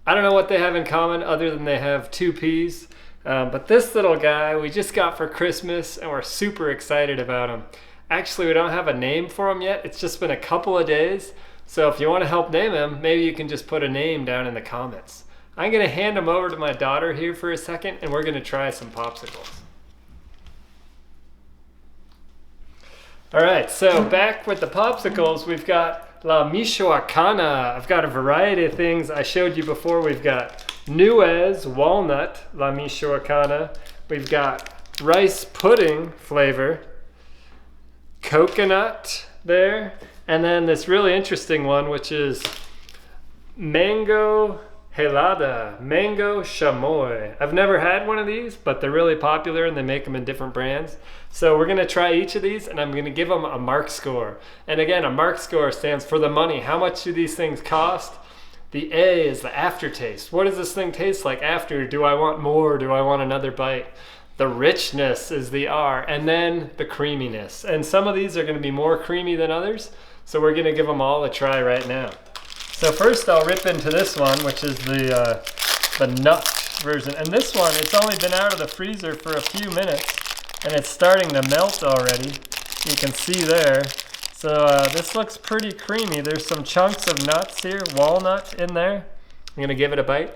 I don't know what they have in common other than they have 2 P's. But this little guy we just got for Christmas and we're super excited about him. Actually, we don't have a name for him yet. It's just been a couple of days. So if you want to help name him, maybe you can just put a name down in the comments. I'm going to hand him over to my daughter here for a second and we're going to try some popsicles. All right, so back with the popsicles, we've got La Michoacana. I've got a variety of things I showed you before. We've got nuez, walnut, La Michoacana. We've got rice pudding flavor, coconut there, and then this really interesting one, which is Mangohelada, mango chamoy. I've never had one of these, but they're really popular and they make them in different brands. So we're gonna try each of these and I'm gonna give them a M.A.R.C score. And again, a M.A.R.C score stands for the money. How much do these things cost? The A is the aftertaste. What does this thing taste like after? Do I want more? Do I want another bite? The richness is the R, and then the creaminess. And some of these are gonna be more creamy than others, so we're gonna give them all a try right now. So first I'll rip into this one, which is the nut version. And this one, it's only been out of the freezer for a few minutes, and it's starting to melt already. You can see there. So this looks pretty creamy. There's some chunks of nuts here, walnut in there. I'm gonna give it a bite.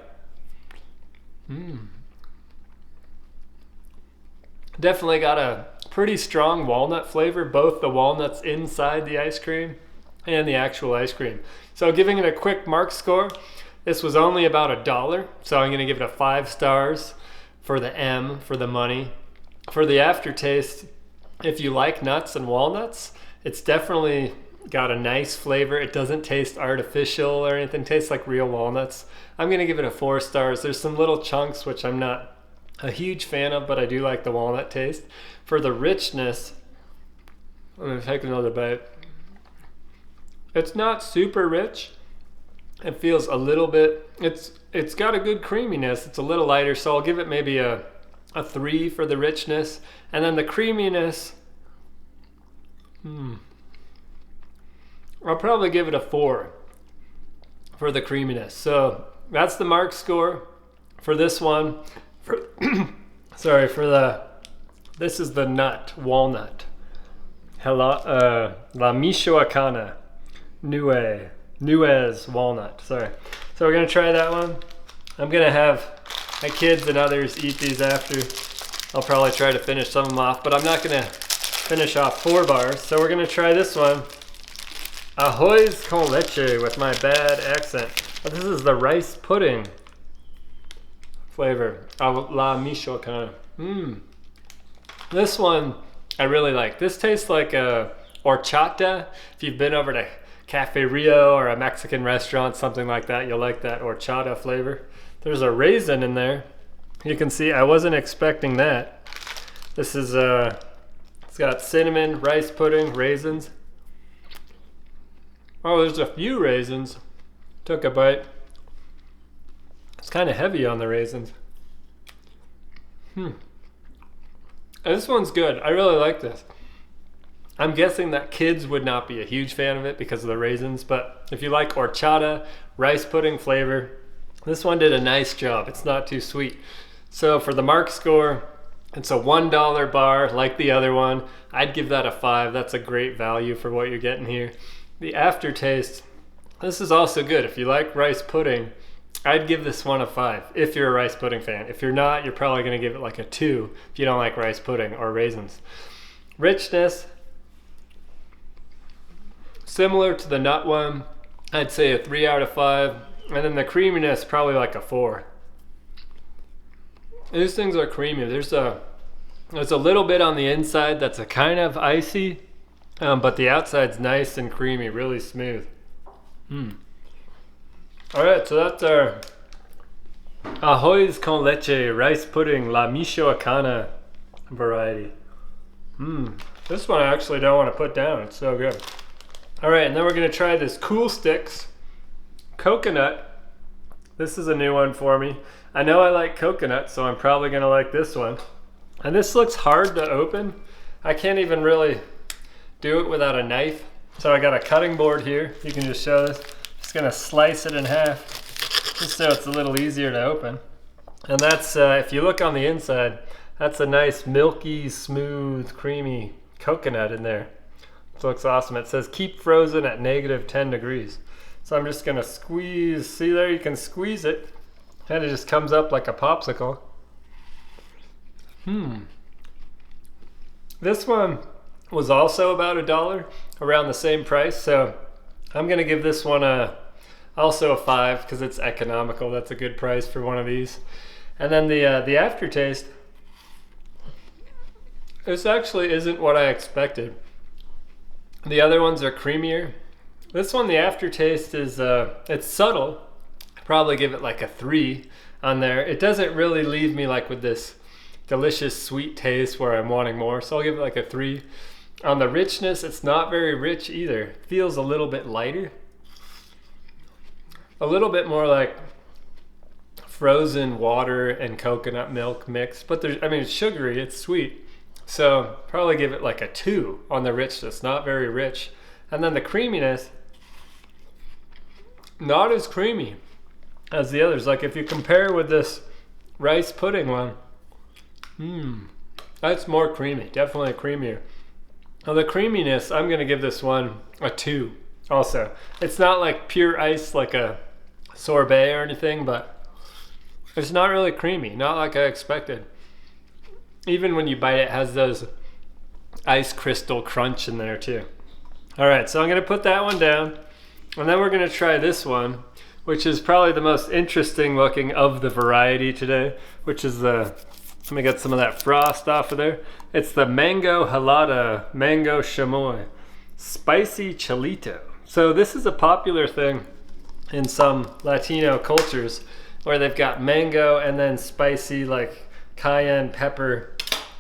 Definitely got a pretty strong walnut flavor, both the walnuts inside the ice cream and the actual ice cream. So giving it a quick M.A.R.C score, this was only about $1, so I'm gonna give it a 5 stars for the M, for the money. For the aftertaste, if you like nuts and walnuts, it's definitely got a nice flavor. It doesn't taste artificial or anything, it tastes like real walnuts. I'm gonna give it a 4 stars. There's some little chunks which I'm not a huge fan of, but I do like the walnut taste. For the richness, I'm gonna take another bite. It's not super rich. It feels a little bit, it's got a good creaminess. It's a little lighter, so I'll give it maybe a 3 for the richness. And then the creaminess, I'll probably give it a 4 for the creaminess. So that's the M.A.R.C score for this one. This is the nut, walnut. La Michoacana. Nuez walnut, sorry. So we're gonna try that one. I'm gonna have my kids and others eat these after. I'll probably try to finish some of them off, but I'm not gonna finish off 4 bars. So we're gonna try this one. Arroz con leche with my bad accent. But this is the rice pudding flavor of La Michoacana. This one I really like. This tastes like a horchata. If you've been over to Cafe Rio or a Mexican restaurant, something like that, you'll like that horchata flavor. There's a raisin in there. You can see I wasn't expecting that. This is it's got cinnamon, rice pudding, raisins. Oh, there's a few raisins. Took a bite. It's kind of heavy on the raisins. This one's good. I really like this. I'm guessing that kids would not be a huge fan of it because of the raisins, but if you like horchata, rice pudding flavor, this one did a nice job. It's not too sweet. So for the M.A.R.C score, it's a $1 bar like the other one. I'd give that a 5. That's a great value for what you're getting here. The aftertaste, this is also good. If you like rice pudding, I'd give this one a 5 if you're a rice pudding fan. If you're not, you're probably gonna give it like a 2 if you don't like rice pudding or raisins. Richness, similar to the nut one, I'd say a 3 out of 5. And then the creaminess, probably like a 4. These things are creamy. There's a little bit on the inside that's a kind of icy, but the outside's nice and creamy, really smooth. All right, so that's our Arroz con leche rice pudding La Michoacana variety. This one I actually don't want to put down. It's so good. All right, and then we're gonna try this Cool Sticks coconut. This is a new one for me. I know I like coconut, so I'm probably gonna like this one. And this looks hard to open. I can't even really do it without a knife. So I got a cutting board here. You can just show this. Just gonna slice it in half. just so it's a little easier to open. And that's, if you look on the inside, that's a nice milky, smooth, creamy coconut in there. It looks awesome. It says keep frozen at -10 degrees. So I'm just gonna squeeze, see there, you can squeeze it, and it just comes up like a popsicle. This one was also about $1, around the same price, so I'm gonna give this one also a 5 because it's economical. That's a good price for one of these. And then the aftertaste, this actually isn't what I expected. The other ones are creamier. This one, the aftertaste is, it's subtle. I'd probably give it like a 3 on there. It doesn't really leave me like with this delicious sweet taste where I'm wanting more, so I'll give it like a 3. On the richness, it's not very rich either. It feels a little bit lighter. A little bit more like frozen water and coconut milk mix, but there's, I mean, it's sugary, it's sweet. So probably give it like a 2 on the richness, not very rich. And then the creaminess, not as creamy as the others. Like if you compare with this rice pudding one, that's more creamy, definitely creamier. Now the creaminess, I'm gonna give this one a 2 also. It's not like pure ice like a sorbet or anything, but it's not really creamy, not like I expected. Even when you bite it, it has those ice crystal crunch in there too. All right, so I'm gonna put that one down, and then we're gonna try this one, which is probably the most interesting looking of the variety today, which is the, let me get some of that frost off of there. It's the Mangohelada Mango Chamoy Spicy Chilito. So this is a popular thing in some Latino cultures where they've got mango and then spicy like cayenne pepper.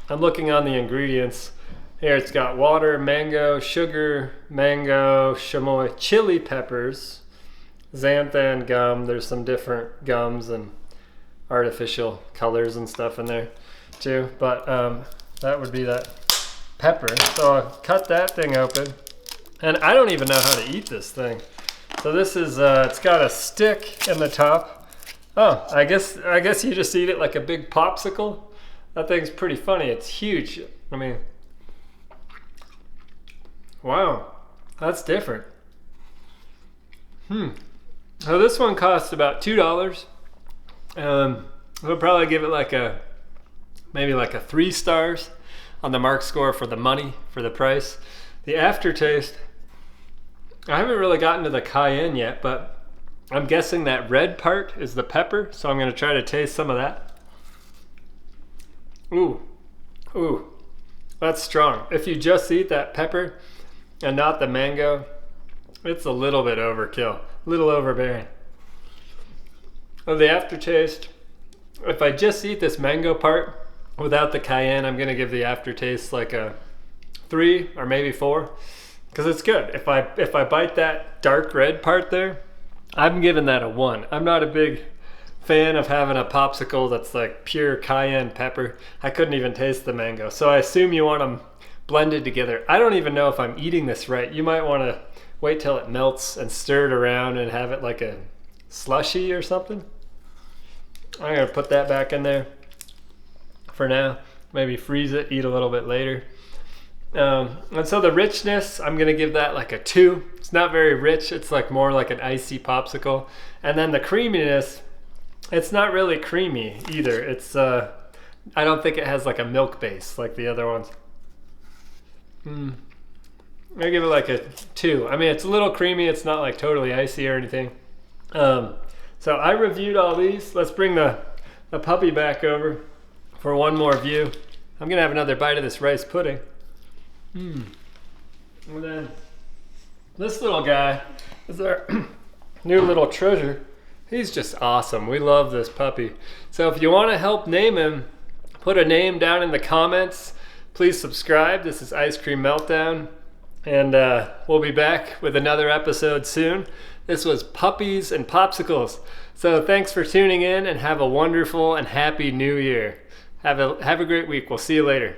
I'm looking on the ingredients. Here it's got water, mango, sugar, mango, chamoy, chili peppers, xanthan gum. There's some different gums and artificial colors and stuff in there too. But that would be that pepper. So I'll cut that thing open. And I don't even know how to eat this thing. So this is, it's got a stick in the top. Oh, I guess you just eat it like a big popsicle. That thing's pretty funny. It's huge. I mean, wow, that's different. So this one cost about $2. We'll probably give it like maybe like a 3 stars on the M.A.R.C score for the money, for the price. The aftertaste, I haven't really gotten to the cayenne yet, but I'm guessing that red part is the pepper, so I'm gonna try to taste some of that. Ooh, that's strong. If you just eat that pepper and not the mango, it's a little bit overkill, a little overbearing. Oh, the aftertaste, if I just eat this mango part without the cayenne, I'm gonna give the aftertaste like a 3 or maybe 4, because it's good. If I bite that dark red part there, I'm giving that a 1. I'm not a big fan of having a popsicle that's like pure cayenne pepper. I couldn't even taste the mango. So I assume you want them blended together. I don't even know if I'm eating this right. You might want to wait till it melts and stir it around and have it like a slushy or something. I'm gonna put that back in there for now. Maybe freeze it, eat a little bit later. And so the richness, I'm gonna give that like a 2. It's not very rich. It's like more like an icy popsicle. And then the creaminess, it's not really creamy either. It's I don't think it has like a milk base like the other ones. I give it like a 2. I mean, it's a little creamy. It's not like totally icy or anything. So I reviewed all these. Let's bring the puppy back over for one more view. I'm gonna have another bite of this rice pudding. And then this little guy is our new little treasure. He's just awesome. We love this puppy. So if you want to help name him, put a name down in the comments. Please subscribe. This is Ice Cream Meltdown, and we'll be back with another episode soon. This was Puppies and Popsicles. So thanks for tuning in, and have a wonderful and happy new year. Have a great week. We'll see you later.